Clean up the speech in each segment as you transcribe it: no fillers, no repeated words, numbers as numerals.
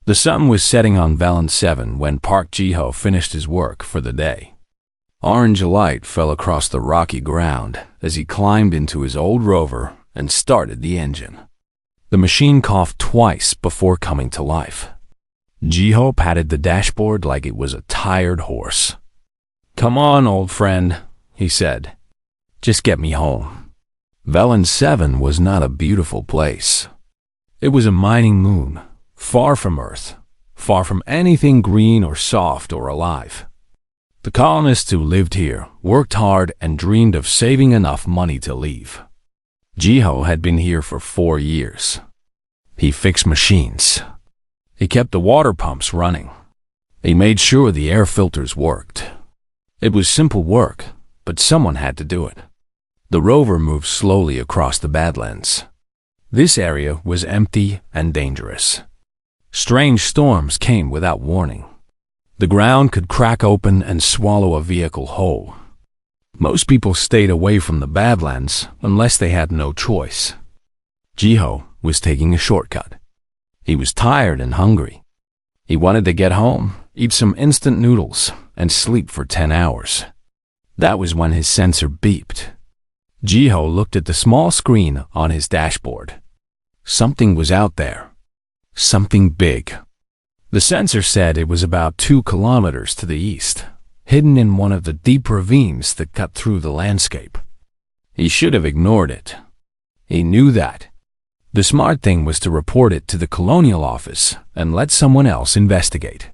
The sun was setting on Valen 7 when Park Ji-ho finished his work for the day. Orange light fell across the rocky ground as he climbed into his old rover and started the engine. The machine coughed twice before coming to life. Ji-ho patted the dashboard like it was a tired horse. "Come on, old friend," he said. "Just get me home." Valen 7 was not a beautiful place. It was a mining moon, far from Earth, far from anything green or soft or alive. The colonists who lived here worked hard and dreamed of saving enough money to leave. Ji-ho had been here for 4 years. He fixed machines. He kept the water pumps running. He made sure the air filters worked. It was simple work, but someone had to do it. The rover moved slowly across the Badlands. This area was empty and dangerous. Strange storms came without warning. The ground could crack open and swallow a vehicle whole. Most people stayed away from the Badlands unless they had no choice. Ji-ho was taking a shortcut. He was tired and hungry. He wanted to get home, eat some instant noodles, and sleep for 10 hours. That was when his sensor beeped. Ji-ho looked at the small screen on his dashboard. Something was out there. Something big. The sensor said it was about 2 kilometers to the east, hidden in one of the deep ravines that cut through the landscape. He should have ignored it. He knew that. The smart thing was to report it to the colonial office and let someone else investigate.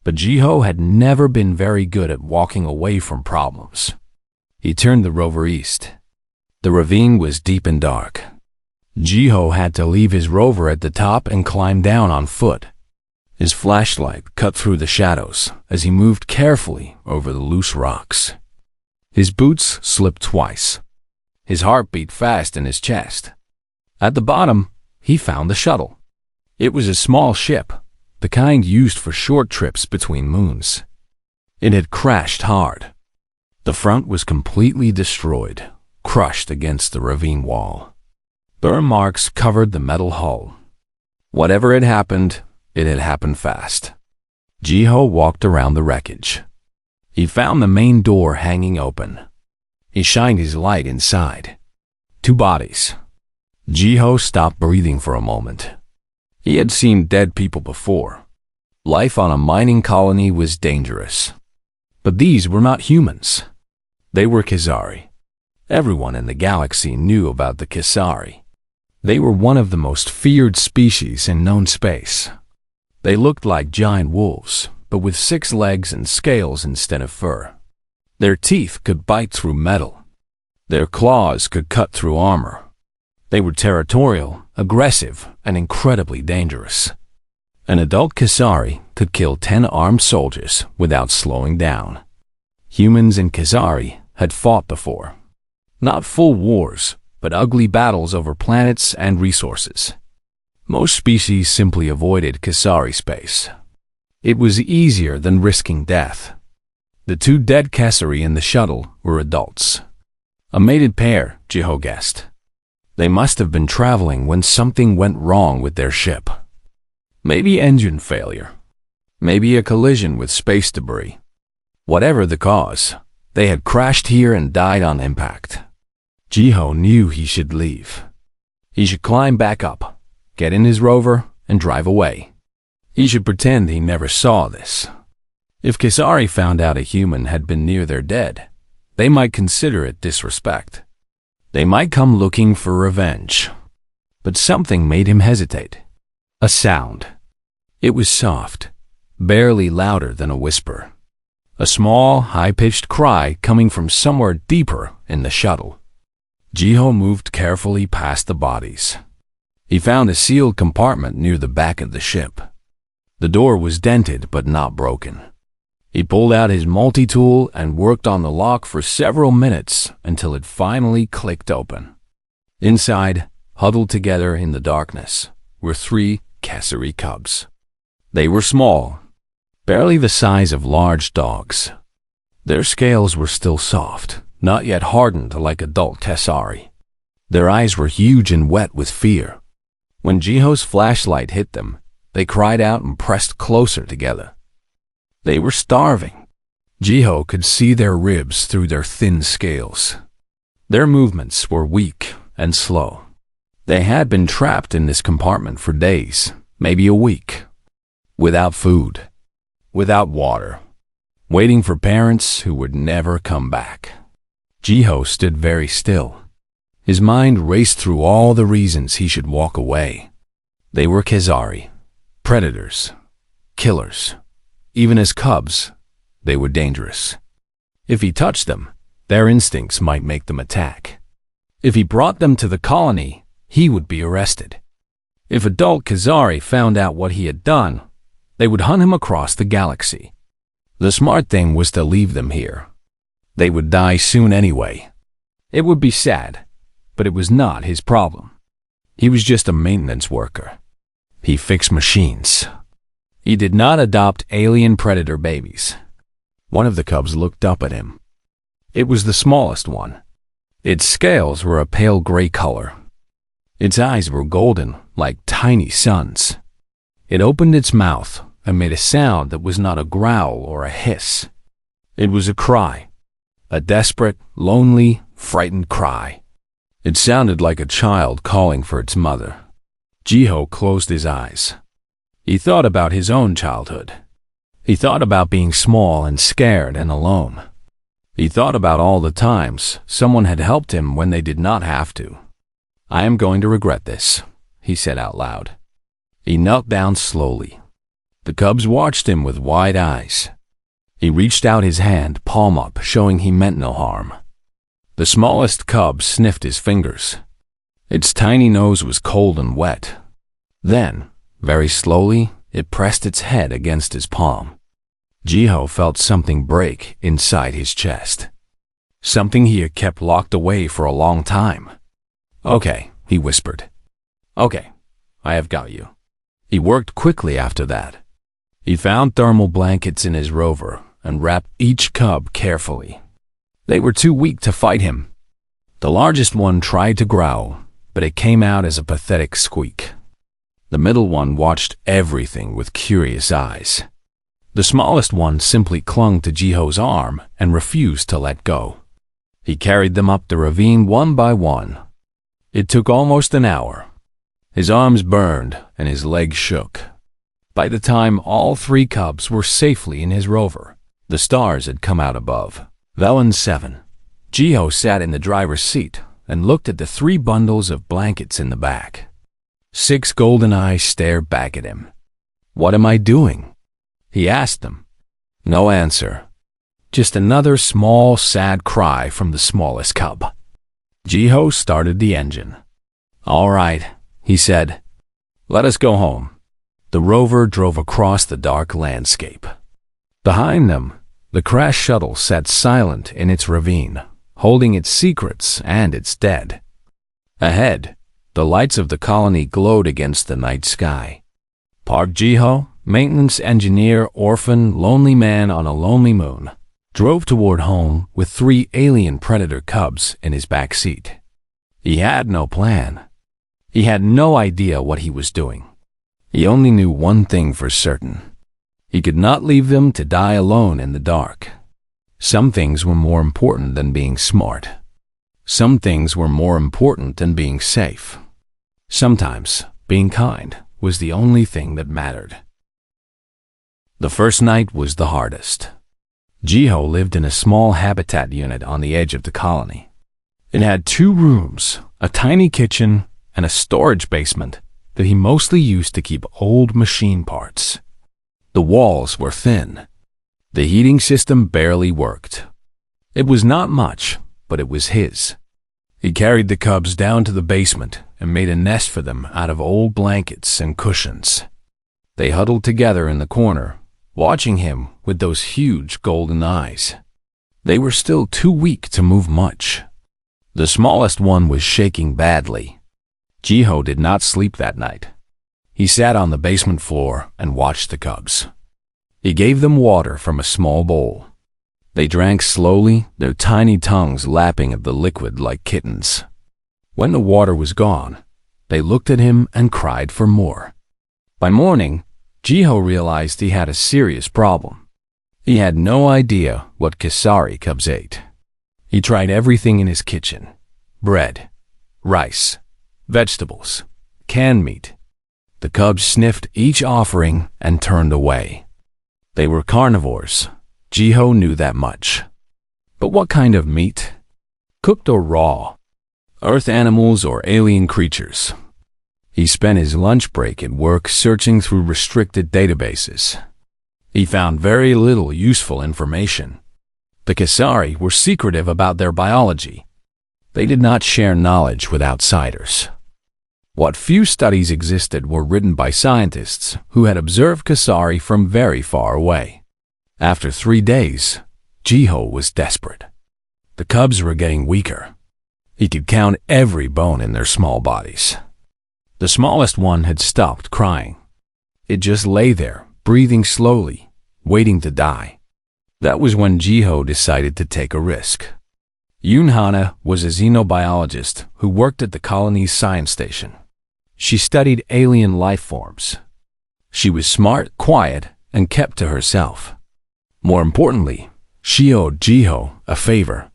But Ji-ho had never been very good at walking away from problems. He turned the rover east. The ravine was deep and dark. Ji-ho had to leave his rover at the top and climb down on foot. His flashlight cut through the shadows as he moved carefully over the loose rocks. His boots slipped twice. His heart beat fast in his chest. At the bottom, he found the shuttle. It was a small ship, the kind used for short trips between moons. It had crashed hard. The front was completely destroyed, crushed against the ravine wall. Burn marks covered the metal hull. Whatever had happened fast. Ji-ho walked around the wreckage. He found the main door hanging open. He shined his light inside. 2 bodies. Ji-ho stopped breathing for a moment. He had seen dead people before. Life on a mining colony was dangerous. But these were not humans. They were Khazari. Everyone in the galaxy knew about the Khazari. They were one of the most feared species in known space. They looked like giant wolves, but with 6 legs and scales instead of fur. Their teeth could bite through metal. Their claws could cut through armor. They were territorial, aggressive, and incredibly dangerous. An adult Khazari could kill 10 armed soldiers without slowing down. Humans and Khazari had fought before. Not full wars, but ugly battles over planets and resources. Most species simply avoided Khazari space. It was easier than risking death. The 2 dead Khazari in the shuttle were adults. A mated pair, Ji-ho guessed. They must have been traveling when something went wrong with their ship. Maybe engine failure. Maybe a collision with space debris. Whatever the cause, they had crashed here and died on impact. Ji-ho knew he should leave. He should climb back up, get in his rover, and drive away. He should pretend he never saw this. If Khazari found out a human had been near their dead, they might consider it disrespect. They might come looking for revenge. But something made him hesitate. A sound. It was soft, barely louder than a whisper. A small, high-pitched cry coming from somewhere deeper in the shuttle. Ji-ho moved carefully past the bodies. He found a sealed compartment near the back of the ship. The door was dented but not broken. He pulled out his multi-tool and worked on the lock for several minutes until it finally clicked open. Inside, huddled together in the darkness, were 3 Khazari cubs. They were small, barely the size of large dogs. Their scales were still soft, not yet hardened like adult Khazari. Their eyes were huge and wet with fear. When Ji-ho's flashlight hit them, They cried out and pressed closer together. They were starving. Jiho could see their ribs through their thin scales. Their movements were weak and slow. They had been trapped in this compartment for days, maybe a week, without food, without water, waiting for parents who would never come back. Jiho stood very still. His mind raced through all the reasons he should walk away. They were Khazari, predators, killers. Even as cubs, they were dangerous. If he touched them, their instincts might make them attack. If he brought them to the colony, he would be arrested. If adult Khazari found out what he had done, they would hunt him across the galaxy. The smart thing was to leave them here. They would die soon anyway. It would be sad, but it was not his problem. He was just a maintenance worker. He fixed machines. He did not adopt alien predator babies. One of the cubs looked up at him. It was the smallest one. Its scales were a pale gray color. Its eyes were golden, like tiny suns. It opened its mouth and made a sound that was not a growl or a hiss. It was a cry, a desperate, lonely, frightened cry. It sounded like a child calling for its mother. Jiho closed his eyes. He thought about his own childhood. He thought about being small and scared and alone. He thought about all the times someone had helped him when they did not have to. "I am going to regret this," he said out loud. He knelt down slowly. The cubs watched him with wide eyes. He reached out his hand, palm up, showing he meant no harm. The smallest cub sniffed his fingers. Its tiny nose was cold and wet. Then, very slowly, it pressed its head against his palm. Jiho felt something break inside his chest. Something he had kept locked away for a long time. "Okay," he whispered. "Okay, I have got you." He worked quickly after that. He found thermal blankets in his rover and wrapped each cub carefully. They were too weak to fight him. The largest one tried to growl, but it came out as a pathetic squeak. The middle one watched everything with curious eyes. The smallest one simply clung to Jiho's arm and refused to let go. He carried them up the ravine one by one. It took almost an hour. His arms burned and his legs shook. By the time all 3 cubs were safely in his rover, the stars had come out above. Velen 7. Jiho sat in the driver's seat and looked at the 3 bundles of blankets in the back. 6 golden eyes stared back at him. "What am I doing?" he asked them. No answer. Just another small, sad cry from the smallest cub. Jiho started the engine. "All right," he said. "Let us go home." The rover drove across the dark landscape. Behind them, the crash shuttle sat silent in its ravine, holding its secrets and its dead. Ahead, the lights of the colony glowed against the night sky. Park Jiho, maintenance engineer, orphan, lonely man on a lonely moon, drove toward home with 3 alien predator cubs in his back seat. He had no plan. He had no idea what he was doing. He only knew one thing for certain. He could not leave them to die alone in the dark. Some things were more important than being smart. Some things were more important than being safe. Sometimes being kind was the only thing that mattered. The first night was the hardest. Jiho lived in a small habitat unit on the edge of the colony. It had 2 rooms, a tiny kitchen, and a storage basement that he mostly used to keep old machine parts. The walls were thin. The heating system barely worked. It was not much, but it was his. He carried the cubs down to the basement and made a nest for them out of old blankets and cushions. They huddled together in the corner, watching him with those huge golden eyes. They were still too weak to move much. The smallest one was shaking badly. Jiho did not sleep that night. He sat on the basement floor and watched the cubs. He gave them water from a small bowl. They drank slowly, their tiny tongues lapping at the liquid like kittens. When the water was gone, they looked at him and cried for more. By morning, Jiho realized he had a serious problem. He had no idea what Kasari cubs ate. He tried everything in his kitchen: bread, rice, vegetables, canned meat. The cubs sniffed each offering and turned away. They were carnivores. Jiho knew that much. But what kind of meat? Cooked or raw? Earth animals or alien creatures? He spent his lunch break at work searching through restricted databases. He found very little useful information. The Kasari were secretive about their biology. They did not share knowledge with outsiders. What few studies existed were written by scientists who had observed Kasari from very far away. After 3 days, Jiho was desperate. The cubs were getting weaker. He could count every bone in their small bodies. The smallest one had stopped crying. It just lay there, breathing slowly, waiting to die. That was when Jiho decided to take a risk. Yunhana was a xenobiologist who worked at the colony's science station. She studied alien life forms. She was smart, quiet, and kept to herself. More importantly, she owed Jiho a favor.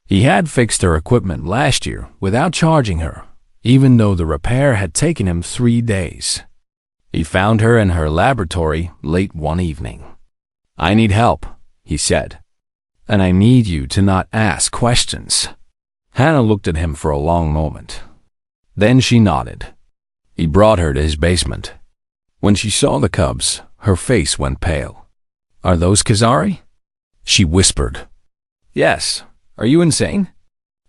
He had fixed her equipment last year without charging her, even though the repair had taken him 3 days. He found her in her laboratory late one evening. "I need help," he said, "and I need you to not ask questions." Hannah looked at him for a long moment. Then she nodded. He brought her to his basement. When she saw the cubs, her face went pale. "Are those Kasari?" she whispered. "Yes. Are you insane?"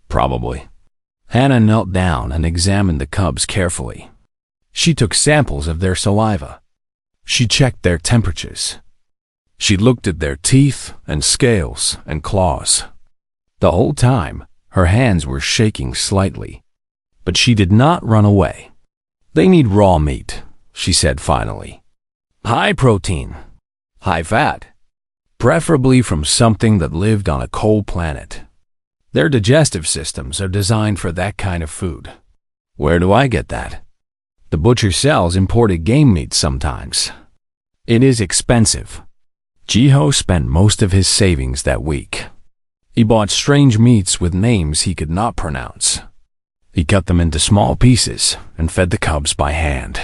"Probably." Hannah knelt down and examined the cubs carefully. She took samples of their saliva. She checked their temperatures. She looked at their teeth and scales and claws. The whole time, her hands were shaking slightly. But she did not run away. "They need raw meat," she said finally. "High protein, high fat, preferably from something that lived on a cold planet. Their digestive systems are designed for that kind of food." "Where do I get that?" "The butcher sells imported game meat sometimes. It is expensive." Jiho spent most of his savings that week. He bought strange meats with names he could not pronounce. He cut them into small pieces and fed the cubs by hand.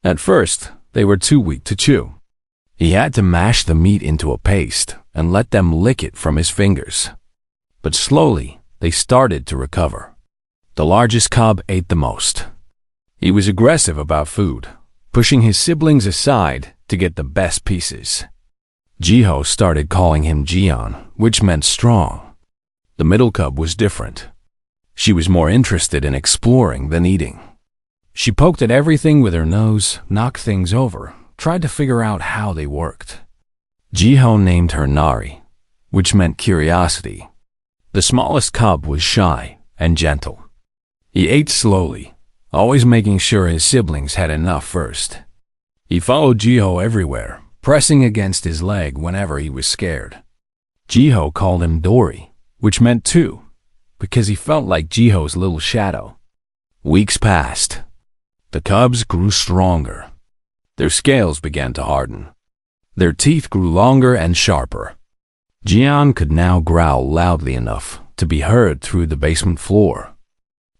At first, they were too weak to chew. He had to mash the meat into a paste and let them lick it from his fingers. But slowly, they started to recover. The largest cub ate the most. He was aggressive about food, pushing his siblings aside to get the best pieces. Jiho started calling him Jian, which meant strong. The middle cub was different. She was more interested in exploring than eating. She poked at everything with her nose, knocked things over, tried to figure out how they worked. Jiho named her Nari, which meant curiosity. The smallest cub was shy and gentle. He ate slowly, always making sure his siblings had enough first. He followed Jiho everywhere, pressing against his leg whenever he was scared. Jiho called him Dory, which meant two, because he felt like Jiho's little shadow. Weeks passed. The cubs grew stronger. Their scales began to harden. Their teeth grew longer and sharper. Jian could now growl loudly enough to be heard through the basement floor.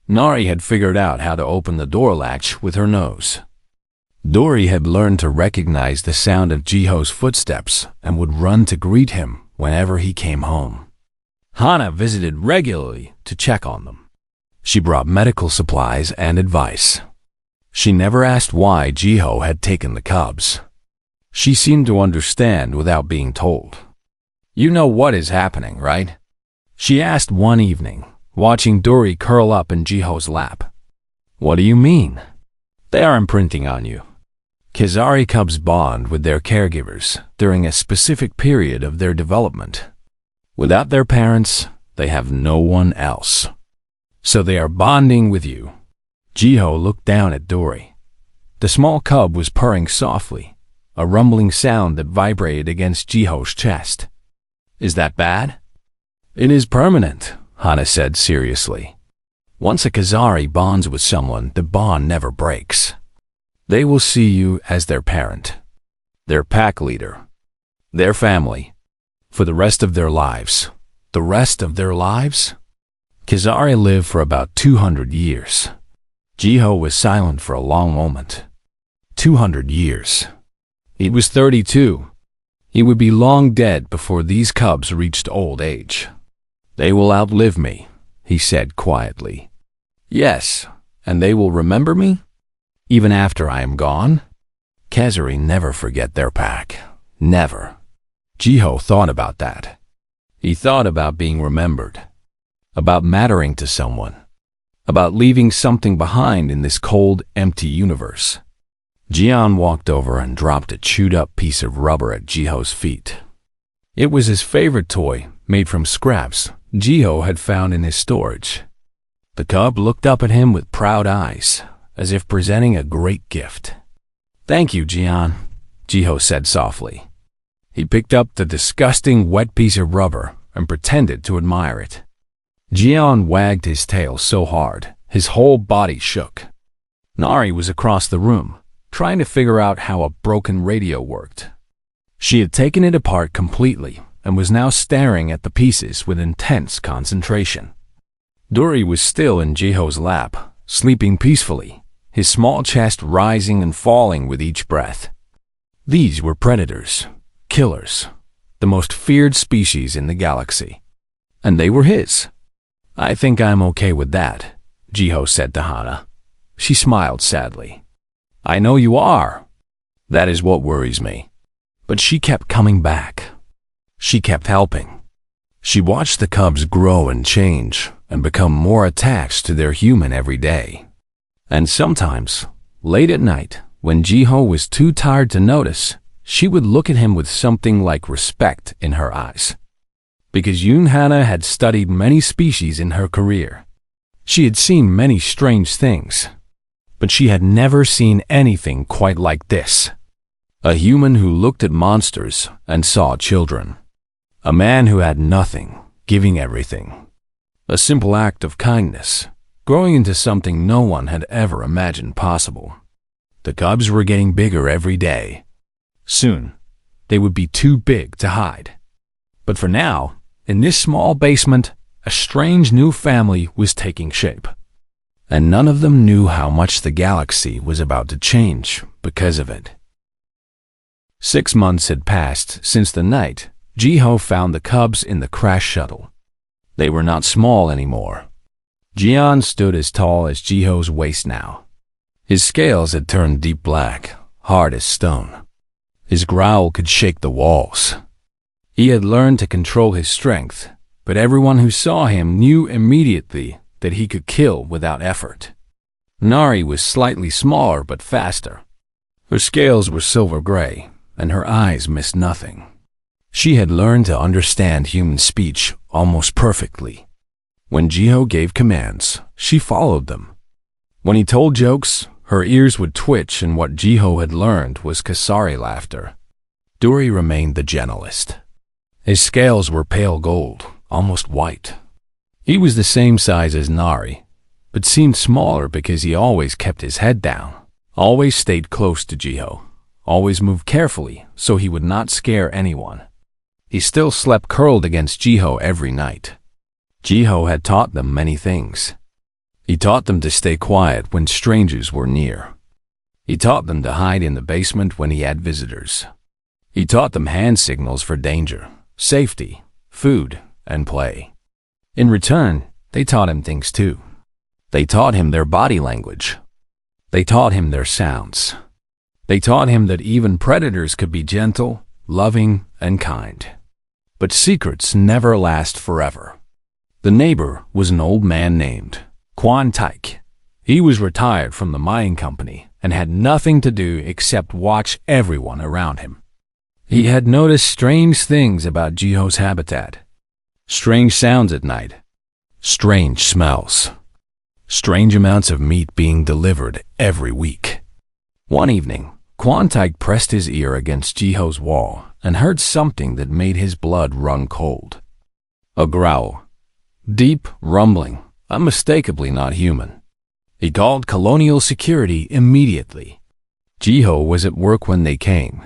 Nari had figured out how to open the door latch with her nose. Dory had learned to recognize the sound of Jiho's footsteps and would run to greet him whenever he came home. Hana visited regularly to check on them. She brought medical supplies and advice. She never asked why Jiho had taken the cubs. She seemed to understand without being told. "You know what is happening, right?" she asked one evening, watching Dory curl up in Jiho's lap. "What do you mean?" "They are imprinting on you." Kasari cubs bond with their caregivers during a specific period of their development. Without their parents, they have no one else. So they are bonding with you. Jiho looked down at Dory. The small cub was purring softly, a rumbling sound that vibrated against Jiho's chest. "Is that bad?" "It is permanent," Hana said seriously. "Once a Kasari bonds with someone, the bond never breaks. They will see you as their parent. their pack leader, their family, for the rest of their lives. The rest of their lives? Kazari lived for about 200 years. Jiho was silent for a long moment. 200 years. He was 32. He would be long dead before these cubs reached old age. They will outlive me, he said quietly. Yes, and they will remember me? Even after I am gone? Kazari never forget their pack. Never. Jiho thought about that. He thought about being remembered, about mattering to someone, about leaving something behind in this cold, empty universe. Jian walked over and dropped a chewed-up piece of rubber at Jiho's feet. It was his favorite toy, made from scraps Jiho had found in his storage. The cub looked up at him with proud eyes, as if presenting a great gift. Thank you, Jian, Jiho said softly. He picked up the disgusting wet piece of rubber and pretended to admire it. Jian wagged his tail so hard, his whole body shook. Nari was across the room, trying to figure out how a broken radio worked. She had taken it apart completely and was now staring at the pieces with intense concentration. Duri was still in Jiho's lap, sleeping peacefully, his small chest rising and falling with each breath. These were predators, killers, the most feared species in the galaxy. And they were his. I think I'm okay with that, Jiho said to Hana. She smiled sadly. I know you are. That is what worries me. But she kept coming back. She kept helping. She watched the cubs grow and change and become more attached to their human every day. And sometimes, late at night, when Jiho was too tired to notice, she would look at him with something like respect in her eyes. Because Yun Hana had studied many species in her career. She had seen many strange things, but she had never seen anything quite like this. A human who looked at monsters and saw children. A man who had nothing, giving everything. A simple act of kindness, growing into something no one had ever imagined possible. The cubs were getting bigger every day. Soon, they would be too big to hide. But for now, in this small basement, a strange new family was taking shape. And none of them knew how much the galaxy was about to change because of it. 6 months had passed since the night Jiho found the cubs in the crash shuttle. They were not small anymore. Jian stood as tall as Jiho's waist now. His scales had turned deep black, hard as stone. His growl could shake the walls. He had learned to control his strength, but everyone who saw him knew immediately that he could kill without effort. Nari was slightly smaller but faster. Her scales were silver gray, and her eyes missed nothing. She had learned to understand human speech almost perfectly. When Jiho gave commands, she followed them. When he told jokes, her ears would twitch, and what Jiho had learned was Kasari laughter. Duri remained the gentlest. His scales were pale gold, almost white. He was the same size as Nari, but seemed smaller because he always kept his head down, always stayed close to Jiho, always moved carefully so he would not scare anyone. He still slept curled against Jiho every night. Jiho had taught them many things. He taught them to stay quiet when strangers were near. He taught them to hide in the basement when he had visitors. He taught them hand signals for danger, safety, food, and play. In return, they taught him things too. They taught him their body language. They taught him their sounds. They taught him that even predators could be gentle, loving, and kind. But secrets never last forever. The neighbor was an old man named Quan Taik. He was retired from the mining company and had nothing to do except watch everyone around him. He had noticed strange things about Jiho's habitat. Strange sounds at night. Strange smells. Strange amounts of meat being delivered every week. One evening, Quan Taik pressed his ear against Jiho's wall and heard something that made his blood run cold. A growl. Deep, rumbling, unmistakably not human. He called colonial security immediately. Jiho was at work when they came.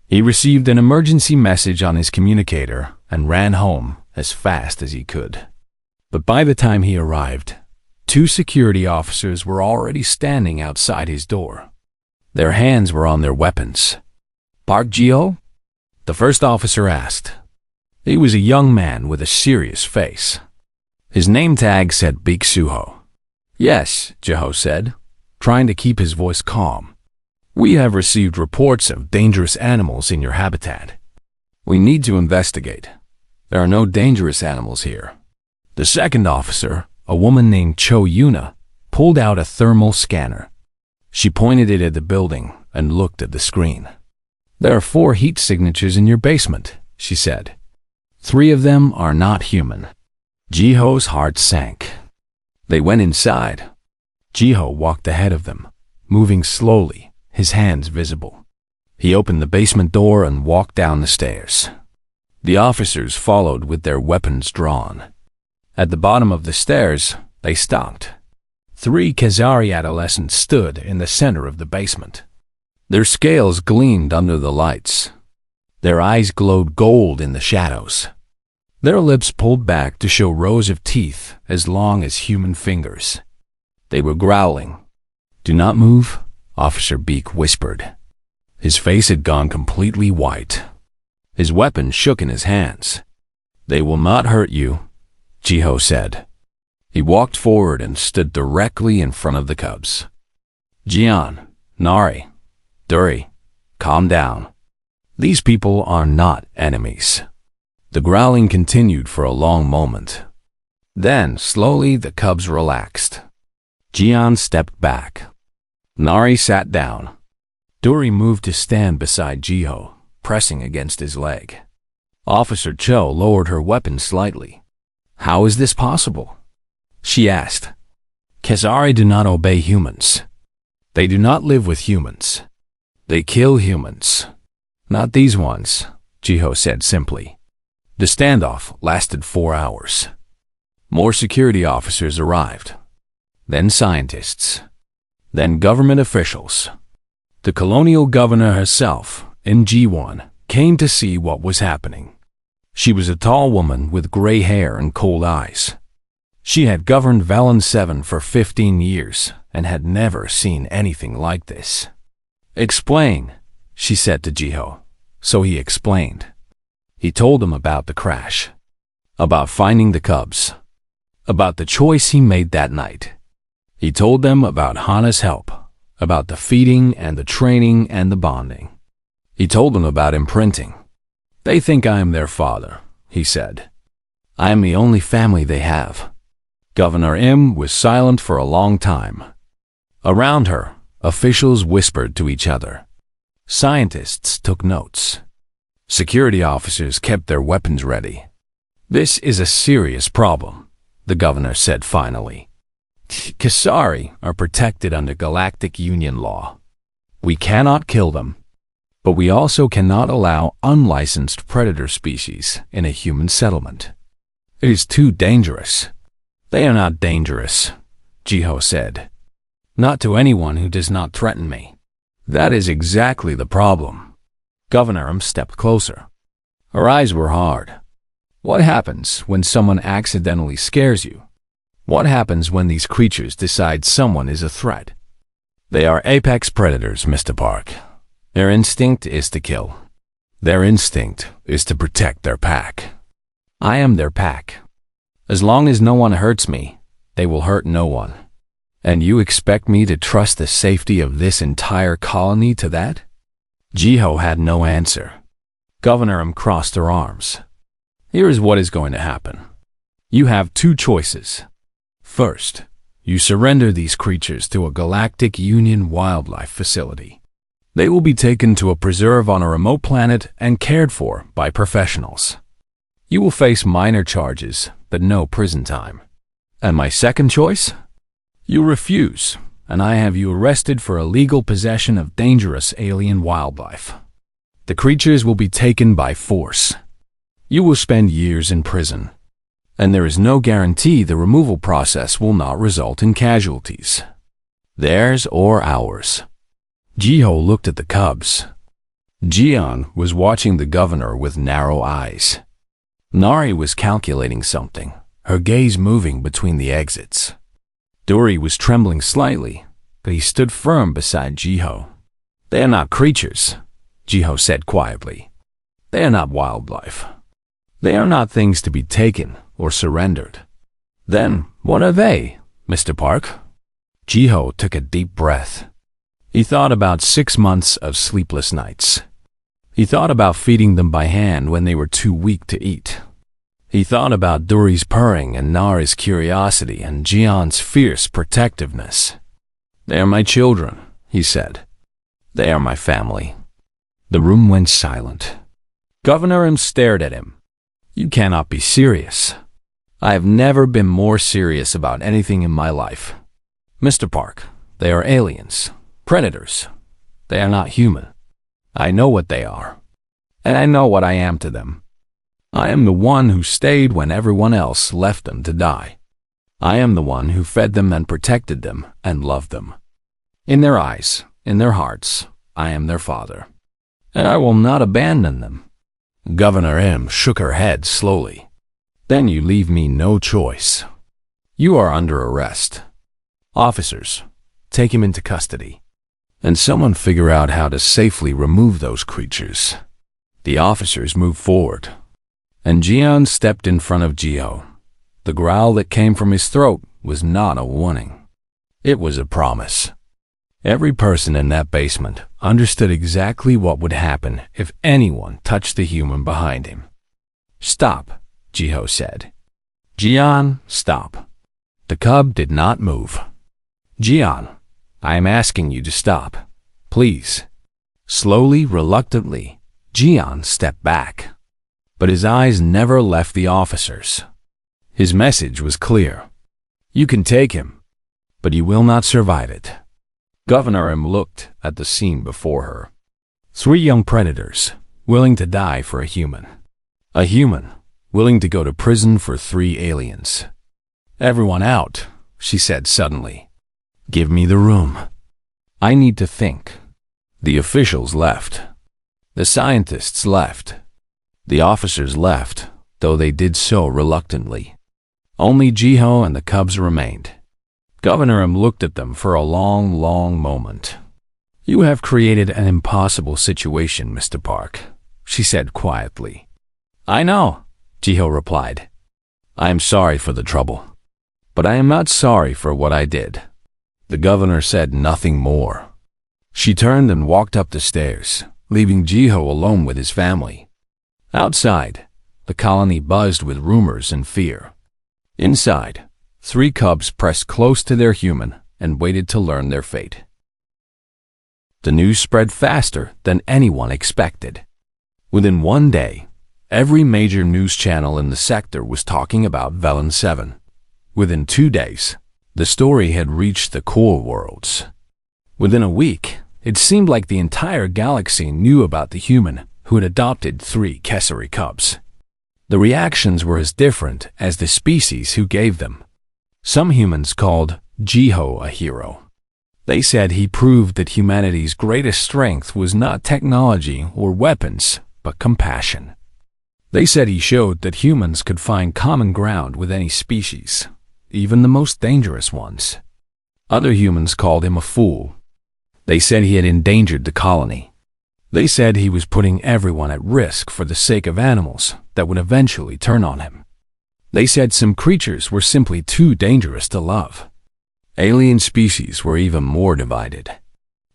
He received an emergency message on his communicator and ran home as fast as he could. But by the time he arrived, 2 security officers were already standing outside his door. Their hands were on their weapons. "Park Ji-ho?" the first officer asked. He was a young man with a serious face. His name tag said Big Suho. "Yes," Ji-ho said, trying to keep his voice calm. "We have received reports of dangerous animals in your habitat. We need to investigate. There are no dangerous animals here." The second officer, a woman named Cho Yuna, pulled out a thermal scanner. She pointed it at the building and looked at the screen. "There are 4 heat signatures in your basement," she said. 3 of them are not human. Ji-ho's heart sank. They went inside. Ji-ho walked ahead of them, moving slowly, his hands visible. He opened the basement door and walked down the stairs. The officers followed with their weapons drawn. At the bottom of the stairs, they stopped. 3 Khazari adolescents stood in the center of the basement. Their scales gleamed under the lights. Their eyes glowed gold in the shadows. Their lips pulled back to show rows of teeth as long as human fingers. They were growling. "Do not move," Officer Beak whispered. His face had gone completely white. His weapon shook in his hands. "They will not hurt you," Ji-ho said. He walked forward and stood directly in front of the cubs. "Jian, Nari, Duri, calm down. These people are not enemies." The growling continued for a long moment. Then, slowly, the cubs relaxed. Jian stepped back. Nari sat down. Duri moved to stand beside Ji-ho, pressing against his leg. Officer Cho lowered her weapon slightly. "How is this possible?" she asked. "Khazari do not obey humans. They do not live with humans. They kill humans. Not these ones," Ji-ho said simply. The standoff lasted 4 hours. More security officers arrived. Then scientists. Then government officials. The colonial governor herself, in G1, came to see what was happening. She was a tall woman with gray hair and cold eyes. She had governed Valen 7 for 15 years and had never seen anything like this. "Explain," she said to Ji-ho. So he explained. He told them about the crash, about finding the cubs, about the choice he made that night. He told them about Hana's help, about the feeding and the training and the bonding. He told them about imprinting. "They think I am their father," he said. "I am the only family they have." Governor Im was silent for a long time. Around her, officials whispered to each other. Scientists took notes. Security officers kept their weapons ready. "This is a serious problem," the governor said finally. "Khazari are protected under Galactic Union law. We cannot kill them, but we also cannot allow unlicensed predator species in a human settlement. It is too dangerous." "They are not dangerous," Ji-ho said. "Not to anyone who does not threaten me." "That is exactly the problem." Governor Im stepped closer. Her eyes were hard. "What happens when someone accidentally scares you? What happens when these creatures decide someone is a threat?" "They are apex predators, Mr. Park. Their instinct is to kill. Their instinct is to protect their pack. I am their pack. As long as no one hurts me, they will hurt no one. And you expect me to trust the safety of this entire colony to that?" Ji-ho had no answer. Governor Im crossed her arms. "Here is what is going to happen. You have 2 choices. First, you surrender these creatures to a Galactic Union wildlife facility. They will be taken to a preserve on a remote planet and cared for by professionals. You will face minor charges, but no prison time. And my second choice? You refuse, and I have you arrested for illegal possession of dangerous alien wildlife. The creatures will be taken by force. You will spend years in prison, and there is no guarantee the removal process will not result in casualties. Theirs or ours." Ji-ho looked at the cubs. Jian was watching the governor with narrow eyes. Nari was calculating something, her gaze moving between the exits. Dory was trembling slightly, but he stood firm beside Jiho. "They are not creatures," Jiho said quietly. "They are not wildlife. They are not things to be taken or surrendered." "Then what are they, Mr. Park?" Jiho took a deep breath. He thought about 6 months of sleepless nights. He thought about feeding them by hand when they were too weak to eat. He thought about Dory's purring and Nari's curiosity and Jian's fierce protectiveness. "They are my children," he said. "They are my family." The room went silent. Governor M stared at him. "You cannot be serious." "I have never been more serious about anything in my life. Mr. Park, they are aliens, predators. They are not human. I know what they are, and I know what I am to them. I am the one who stayed when everyone else left them to die. I am the one who fed them and protected them and loved them. In their eyes, in their hearts, I am their father, and I will not abandon them." Governor M shook her head slowly. "Then you leave me no choice. You are under arrest. Officers, take him into custody, and someone figure out how to safely remove those creatures." The officers moved forward, and Jian stepped in front of Jiho. The growl that came from his throat was not a warning. It was a promise. Every person in that basement understood exactly what would happen if anyone touched the human behind him. "Stop," Jiho said. "Jian, stop." The cub did not move. "Jian, I am asking you to stop. Please." Slowly, reluctantly, Jian stepped back. But his eyes never left the officers. His message was clear. "You can take him, but you will not survive it." Governor M looked at the scene before her. 3 young predators, willing to die for a human. A human, willing to go to prison for 3 aliens. "Everyone out," she said suddenly. "Give me the room. I need to think." The officials left. The scientists left. The officers left, though they did so reluctantly. Only Jiho and the cubs remained. Governor M looked at them for a long, long moment. "You have created an impossible situation, Mr. Park," she said quietly. "I know," Jiho replied. "I am sorry for the trouble, but I am not sorry for what I did." The governor said nothing more. She turned and walked up the stairs, leaving Jiho alone with his family. Outside, the colony buzzed with rumors and fear. Inside, 3 cubs pressed close to their human and waited to learn their fate. The news spread faster than anyone expected. Within 1 day, every major news channel in the sector was talking about Velen 7. Within 2 days, the story had reached the core worlds. Within a week, it seemed like the entire galaxy knew about the human who had adopted 3 Kessari cubs. The reactions were as different as the species who gave them. Some humans called Jiho a hero. They said he proved that humanity's greatest strength was not technology or weapons, but compassion. They said he showed that humans could find common ground with any species, even the most dangerous ones. Other humans called him a fool. They said he had endangered the colony. They said he was putting everyone at risk for the sake of animals that would eventually turn on him. They said some creatures were simply too dangerous to love. Alien species were even more divided.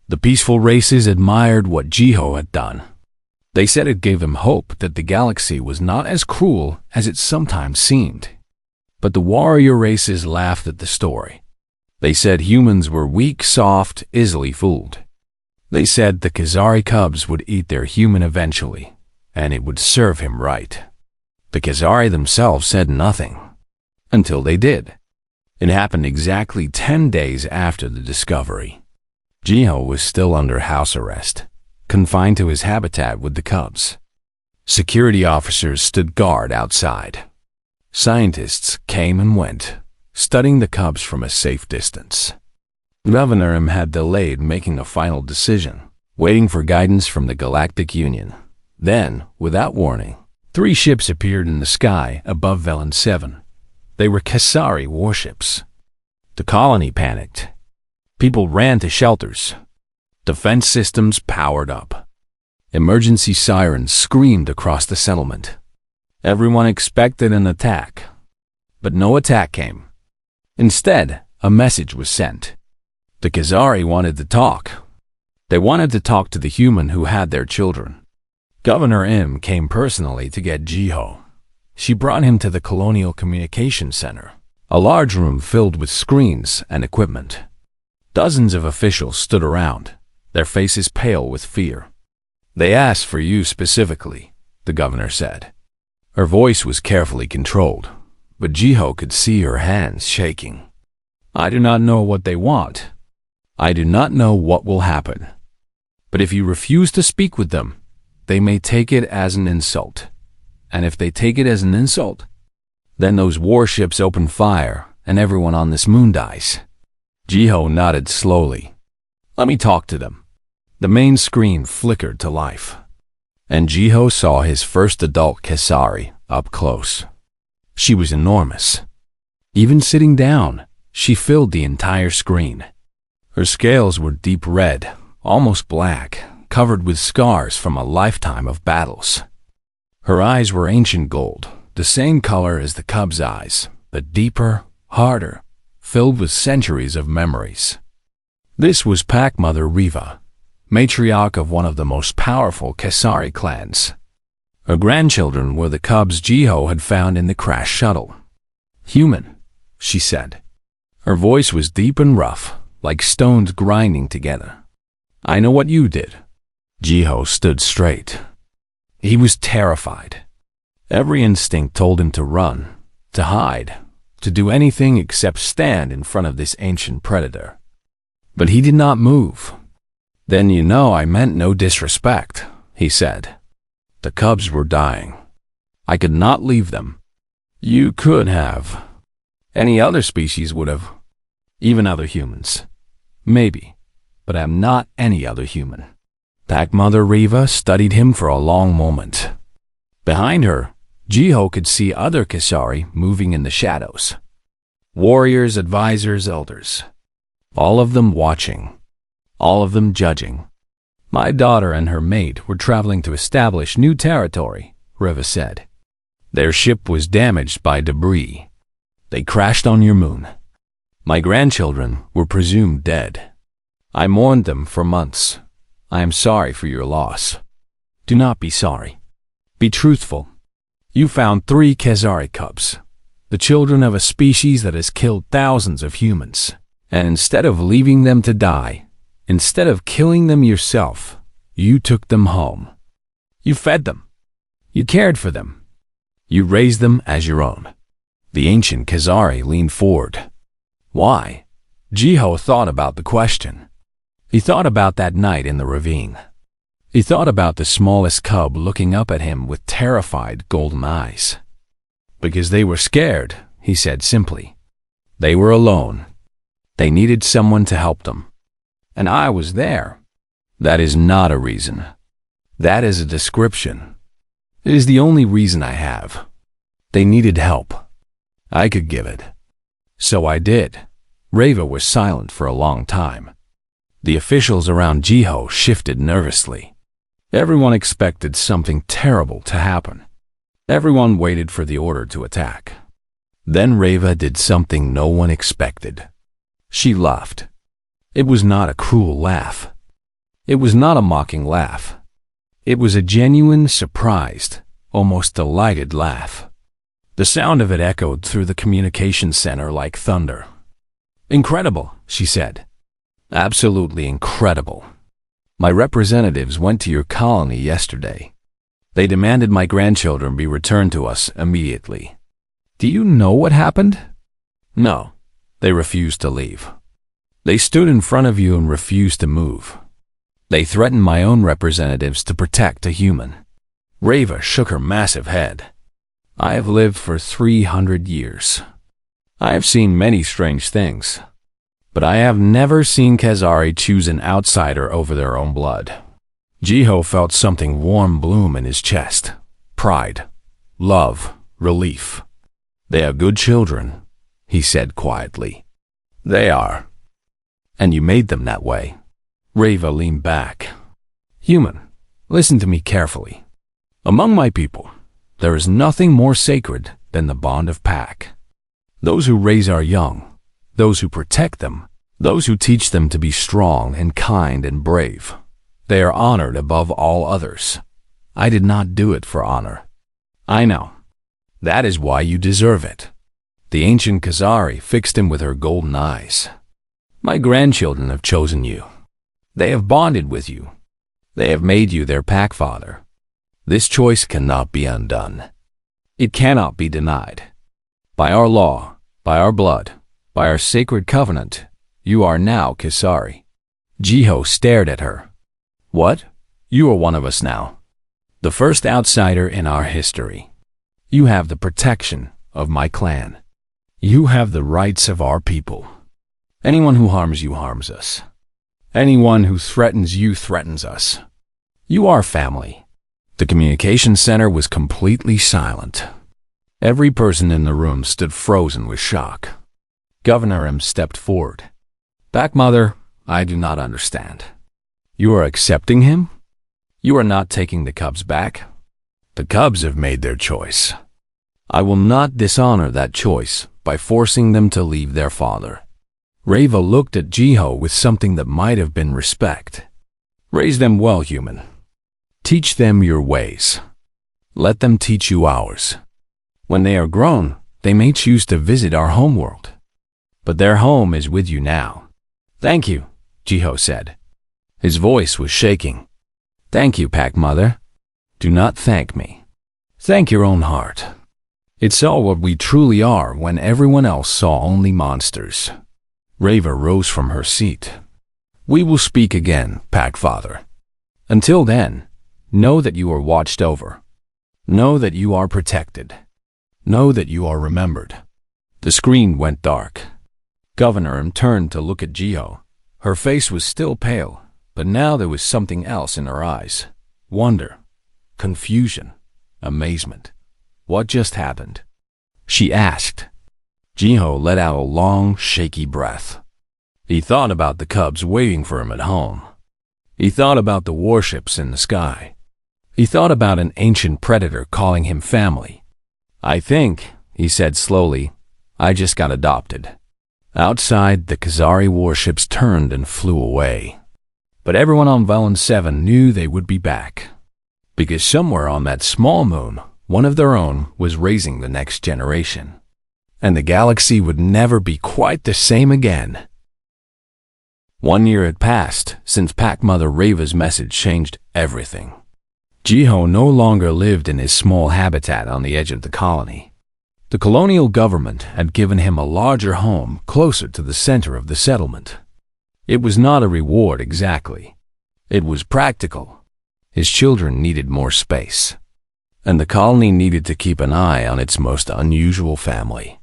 The peaceful races admired what Jiho had done. They said it gave them hope that the galaxy was not as cruel as it sometimes seemed. But the warrior races laughed at the story. They said humans were weak, soft, easily fooled. They said the Kessari cubs would eat their human eventually, and it would serve him right. The Kessari themselves said nothing, until they did. It happened exactly 10 days after the discovery. Jiho was still under house arrest, confined to his habitat with the cubs. Security officers stood guard outside. Scientists came and went, studying the cubs from a safe distance. Governor M had delayed making a final decision, waiting for guidance from the Galactic Union. Then, without warning, 3 ships appeared in the sky above Velan 7. They were Kesari warships. The colony panicked. People ran to shelters. Defense systems powered up. Emergency sirens screamed across the settlement. Everyone expected an attack. But no attack came. Instead, a message was sent. The Kesari wanted to talk. They wanted to talk to the human who had their children. Governor M came personally to get Jiho. She brought him to the Colonial Communications Center, a large room filled with screens and equipment. Dozens of officials stood around, their faces pale with fear. They asked for you specifically, the governor said. Her voice was carefully controlled, but Jiho could see her hands shaking. I do not know what they want. I do not know what will happen. But if you refuse to speak with them, they may take it as an insult. And if they take it as an insult, then those warships open fire and everyone on this moon dies. Jiho nodded slowly. Let me talk to them. The main screen flickered to life, and Jiho saw his first adult Kesari up close. She was enormous. Even sitting down, she filled the entire screen. Her scales were deep red, almost black, covered with scars from a lifetime of battles. Her eyes were ancient gold, the same color as the cub's eyes, but deeper, harder, filled with centuries of memories. This was Pack Mother Riva, matriarch of one of the most powerful Kesari clans. Her grandchildren were the cubs Jiho had found in the crash shuttle. Human, she said. Her voice was deep and rough, like stones grinding together. I know what you did. Jiho stood straight. He was terrified. Every instinct told him to run, to hide, to do anything except stand in front of this ancient predator. But he did not move. Then you know I meant no disrespect, he said. The cubs were dying. I could not leave them. You could have. Any other species would have. Even other humans. Maybe. But I'm not any other human. Pack Mother Riva studied him for a long moment. Behind her, Jiho could see other Kesari moving in the shadows. Warriors, advisors, elders. All of them watching. All of them judging. My daughter and her mate were traveling to establish new territory, Riva said. Their ship was damaged by debris. They crashed on your moon. My grandchildren were presumed dead. I mourned them for months. I am sorry for your loss. Do not be sorry. Be truthful. You found 3 Kesari cubs, the children of a species that has killed thousands of humans. And instead of leaving them to die, instead of killing them yourself, you took them home. You fed them. You cared for them. You raised them as your own. The ancient Kesari leaned forward. Why? Jiho thought about the question. He thought about that night in the ravine. He thought about the smallest cub looking up at him with terrified golden eyes. Because they were scared, he said simply. They were alone. They needed someone to help them. And I was there. That is not a reason. That is a description. It is the only reason I have. They needed help. I could give it. So I did. Riva was silent for a long time. The officials around Jiho shifted nervously. Everyone expected something terrible to happen. Everyone waited for the order to attack. Then Riva did something no one expected. She laughed. It was not a cruel laugh. It was not a mocking laugh. It was a genuine, surprised, almost delighted laugh. The sound of it echoed through the communications center like thunder. Incredible, she said. Absolutely incredible. My representatives went to your colony yesterday. They demanded my grandchildren be returned to us immediately. Do you know what happened? No. They refused to leave. They stood in front of you and refused to move. They threatened my own representatives to protect a human. Riva shook her massive head. I have lived for 300 years. I have seen many strange things. But I have never seen Kesari choose an outsider over their own blood. Jiho felt something warm bloom in his chest. Pride, love, relief. "They are good children," he said quietly. "They are. And you made them that way." Reva leaned back. "Human, listen to me carefully. Among my people, there is nothing more sacred than the bond of pack. Those who raise our young, those who protect them, those who teach them to be strong and kind and brave, they are honored above all others. I did not do it for honor. I know. That is why you deserve it." The ancient Khazari fixed him with her golden eyes. "My grandchildren have chosen you. They have bonded with you. They have made you their pack father. This choice cannot be undone. It cannot be denied. By our law, by our blood, by our sacred covenant, you are now Khazari." Jiho stared at her. "What? You are one of us now. The first outsider in our history. You have the protection of my clan. You have the rights of our people. Anyone who harms you harms us. Anyone who threatens you threatens us. You are family." The communication center was completely silent. Every person in the room stood frozen with shock. Governor M stepped forward. "Back, Mother, I do not understand. You are accepting him? You are not taking the cubs back? The cubs have made their choice. I will not dishonor that choice by forcing them to leave their father." Reva looked at Jiho with something that might have been respect. "Raise them well, human. Teach them your ways. Let them teach you ours. When they are grown, they may choose to visit our homeworld. But their home is with you now." "Thank you," Jiho said. His voice was shaking. "Thank you, Pack Mother. Do not thank me. Thank your own heart. It saw what we truly are when everyone else saw only monsters." Reva rose from her seat. "We will speak again, Pack Father. Until then, know that you are watched over. Know that you are protected. Know that you are remembered." The screen went dark. Governor M turned to look at Jiho. Her face was still pale, but now there was something else in her eyes. Wonder, confusion, amazement. "What just happened?" she asked. Jiho let out a long, shaky breath. He thought about the cubs waiting for him at home. He thought about the warships in the sky. He thought about an ancient predator calling him family. "I think," he said slowly, "I just got adopted." Outside, the Khazari warships turned and flew away. But everyone on Velen 7 knew they would be back. Because somewhere on that small moon, one of their own was raising the next generation. And the galaxy would never be quite the same again. 1 year had passed since Pack Mother Reva's message changed everything. Jiho no longer lived in his small habitat on the edge of the colony. The colonial government had given him a larger home closer to the center of the settlement. It was not a reward exactly. It was practical. His children needed more space. And the colony needed to keep an eye on its most unusual family.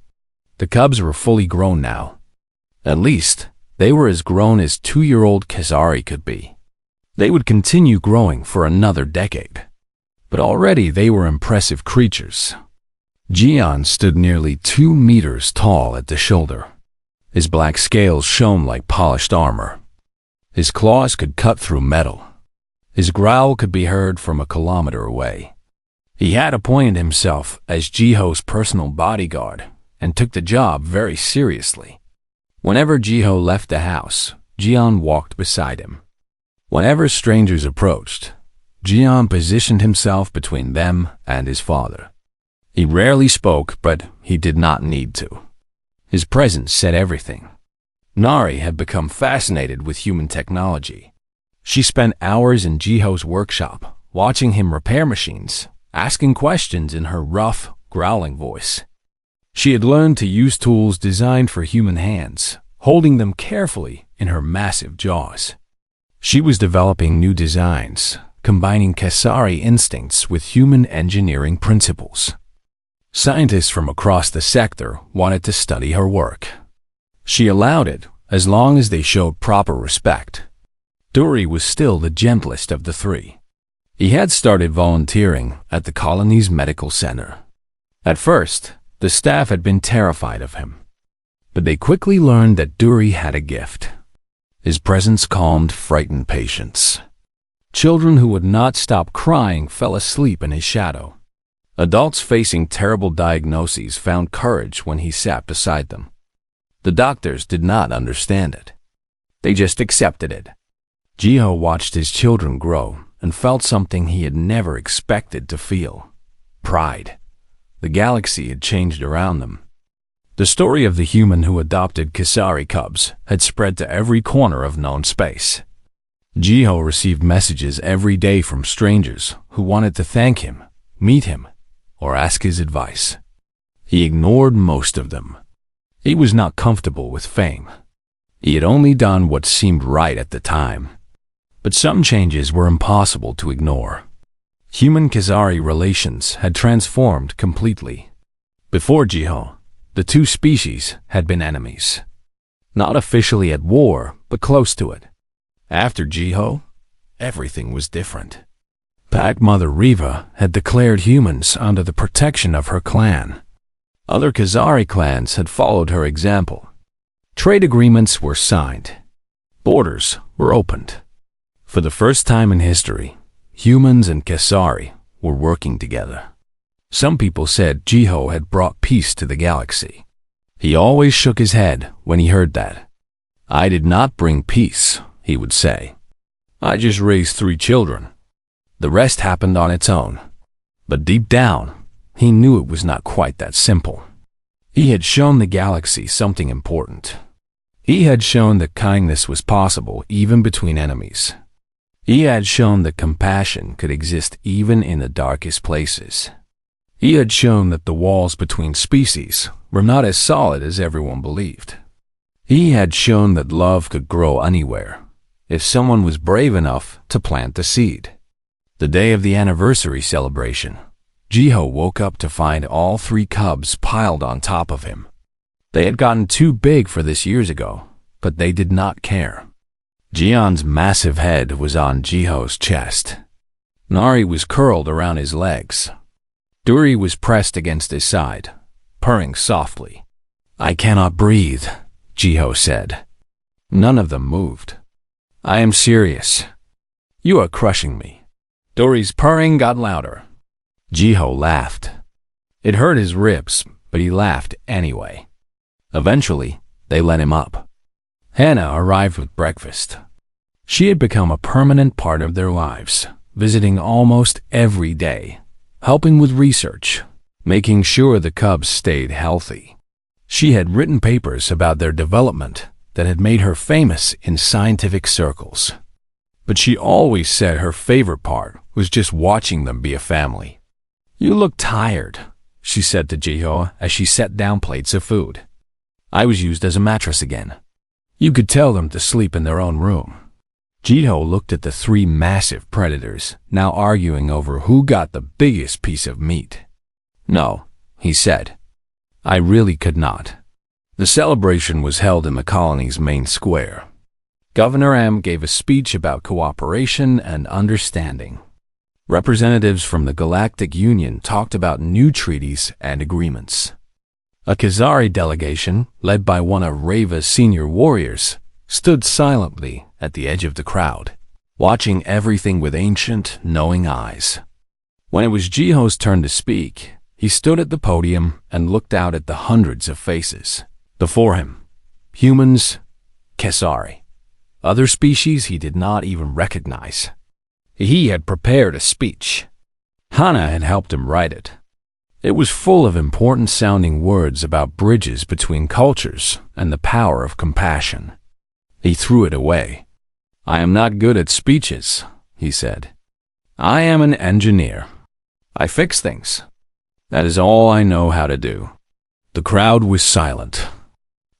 The cubs were fully grown now. At least, they were as grown as 2-year-old Khazari could be. They would continue growing for another decade. But already they were impressive creatures. Jian stood nearly 2 meters tall at the shoulder. His black scales shone like polished armor. His claws could cut through metal. His growl could be heard from a kilometer away. He had appointed himself as Jiho's personal bodyguard and took the job very seriously. Whenever Jiho left the house, Jian walked beside him. Whenever strangers approached, Jian positioned himself between them and his father. He rarely spoke, but he did not need to. His presence said everything. Nari had become fascinated with human technology. She spent hours in Jiho's workshop, watching him repair machines, asking questions in her rough, growling voice. She had learned to use tools designed for human hands, holding them carefully in her massive jaws. She was developing new designs, combining Khazari instincts with human engineering principles. Scientists from across the sector wanted to study her work. She allowed it as long as they showed proper respect. Dory was still the gentlest of the three. He had started volunteering at the colony's medical center. At first, the staff had been terrified of him, but they quickly learned that Dory had a gift. His presence calmed frightened patients. Children who would not stop crying fell asleep in his shadow. Adults facing terrible diagnoses found courage when he sat beside them. The doctors did not understand it. They just accepted it. Jiho watched his children grow and felt something he had never expected to feel: pride. The galaxy had changed around them. The story of the human who adopted Kasari cubs had spread to every corner of known space. Jiho received messages every day from strangers who wanted to thank him, meet him, or ask his advice. He ignored most of them. He was not comfortable with fame. He had only done what seemed right at the time. But some changes were impossible to ignore. Human-Khazari relations had transformed completely. Before Jiho, the two species had been enemies. Not officially at war, but close to it. After Jiho, everything was different. Pack Mother Riva had declared humans under the protection of her clan. Other Khazari clans had followed her example. Trade agreements were signed. Borders were opened. For the first time in history, humans and Khazari were working together. Some people said Jiho had brought peace to the galaxy. He always shook his head when he heard that. "I did not bring peace," he would say. "I just raised 3 children. The rest happened on its own." But deep down, he knew it was not quite that simple. He had shown the galaxy something important. He had shown that kindness was possible even between enemies. He had shown that compassion could exist even in the darkest places. He had shown that the walls between species were not as solid as everyone believed. He had shown that love could grow anywhere, if someone was brave enough to plant the seed. The day of the anniversary celebration, Jiho woke up to find all 3 cubs piled on top of him. They had gotten too big for this years ago, but they did not care. Jian's massive head was on Jiho's chest. Nari was curled around his legs. Duri was pressed against his side, purring softly. "I cannot breathe," Jiho said. None of them moved. "I am serious. You are crushing me." Dori's purring got louder. Jiho laughed. It hurt his ribs, but he laughed anyway. Eventually, they let him up. Hannah arrived with breakfast. She had become a permanent part of their lives, visiting almost every day, helping with research, making sure the cubs stayed healthy. She had written papers about their development that had made her famous in scientific circles. But she always said her favorite part was just watching them be a family. "You look tired," she said to Jiho as she set down plates of food. "I was used as a mattress again. You could tell them to sleep in their own room." Jiho looked at the 3 massive predators, now arguing over who got the biggest piece of meat. "No," he said. "I really could not." The celebration was held in the colony's main square. Governor M gave a speech about cooperation and understanding. Representatives from the Galactic Union talked about new treaties and agreements. A Khazari delegation, led by one of Reva's senior warriors, stood silently at the edge of the crowd, watching everything with ancient, knowing eyes. When it was Jiho's turn to speak, he stood at the podium and looked out at the hundreds of faces. Before him, humans, Khazari, other species he did not even recognize. He had prepared a speech. Hannah had helped him write it. It was full of important-sounding words about bridges between cultures and the power of compassion. He threw it away. "I am not good at speeches," he said. "I am an engineer. I fix things. That is all I know how to do." The crowd was silent.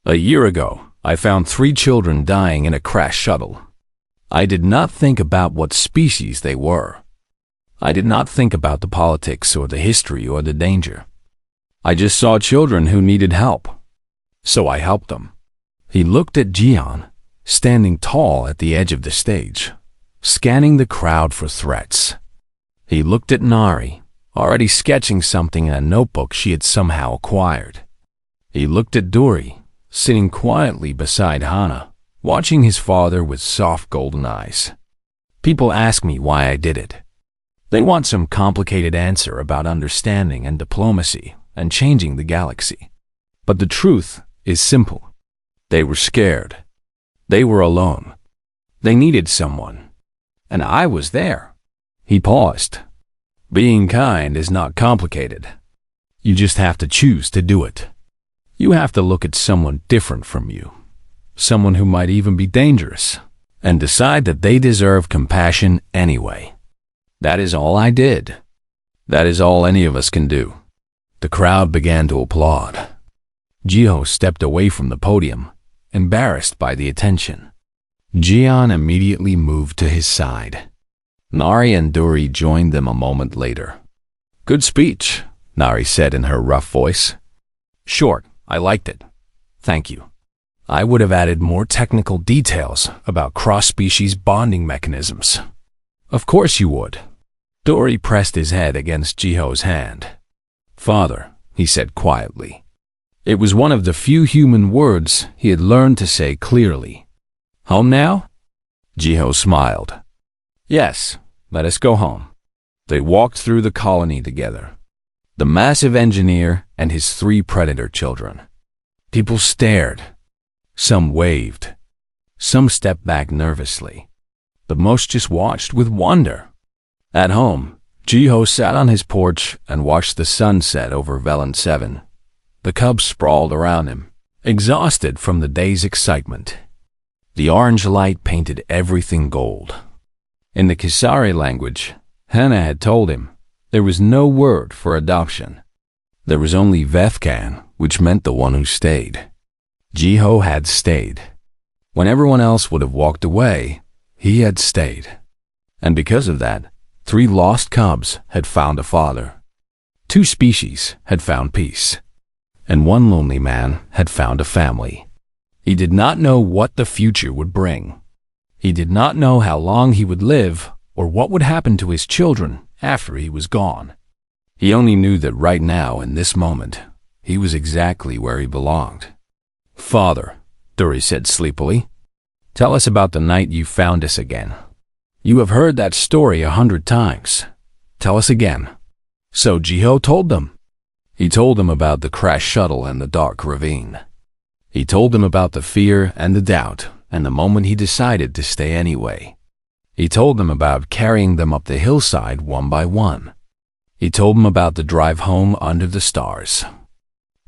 "A year ago, I found 3 children dying in a crash shuttle. I did not think about what species they were. I did not think about the politics or the history or the danger. I just saw children who needed help. So I helped them." He looked at Jian, standing tall at the edge of the stage, scanning the crowd for threats. He looked at Nari, already sketching something in a notebook she had somehow acquired. He looked at Dory, sitting quietly beside Hana, watching his father with soft golden eyes. People ask me why I did it. They want some complicated answer about understanding and diplomacy and changing the galaxy. But the truth is simple. They were scared. They were alone. They needed someone. And I was there. He paused. Being kind is not complicated. You just have to choose to do it. You have to look at someone different from you, someone who might even be dangerous, and decide that they deserve compassion anyway. That is all I did. That is all any of us can do. The crowd began to applaud. Jiho stepped away from the podium, embarrassed by the attention. Jian immediately moved to his side. Nari and Dory joined them a moment later. Good speech, Nari said in her rough voice. Short, I liked it. Thank you. I would have added more technical details about cross-species bonding mechanisms. Of course you would. Dory pressed his head against Jiho's hand. Father, he said quietly. It was one of the few human words he had learned to say clearly. Home now? Jiho smiled. Yes, let us go home. They walked through the colony together. The massive engineer and his 3 predator children. People stared. Some waved. Some stepped back nervously. But most just watched with wonder. At home, Jiho sat on his porch and watched the sun set over Velan 7. The cubs sprawled around him, exhausted from the day's excitement. The orange light painted everything gold. In the Kisari language, Hannah had told him there was no word for adoption. There was only Vethkan, which meant the one who stayed. Jiho had stayed. When everyone else would have walked away, he had stayed. And because of that, 3 lost cubs had found a father. 2 species had found peace. And 1 lonely man had found a family. He did not know what the future would bring. He did not know how long he would live or what would happen to his children after he was gone. He only knew that right now, in this moment, he was exactly where he belonged. Father, Dory said sleepily, tell us about the night you found us again. You have heard that story 100 times. Tell us again. So Jiho told them. He told them about the crashed shuttle and the dark ravine. He told them about the fear and the doubt and the moment he decided to stay anyway. He told them about carrying them up the hillside one by one. He told them about the drive home under the stars.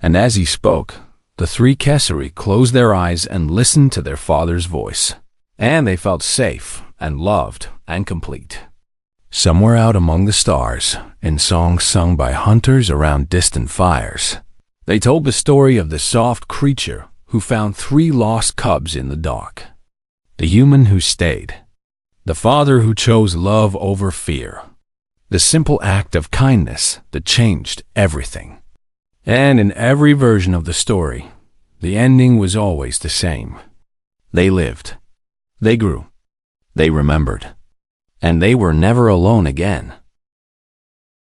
And as he spoke, the 3 Kesari closed their eyes and listened to their father's voice. And they felt safe and loved and complete. Somewhere out among the stars, in songs sung by hunters around distant fires, they told the story of the soft creature who found 3 lost cubs in the dark. The human who stayed. The father who chose love over fear. The simple act of kindness that changed everything. And in every version of the story, the ending was always the same. They lived. They grew. They remembered. And they were never alone again.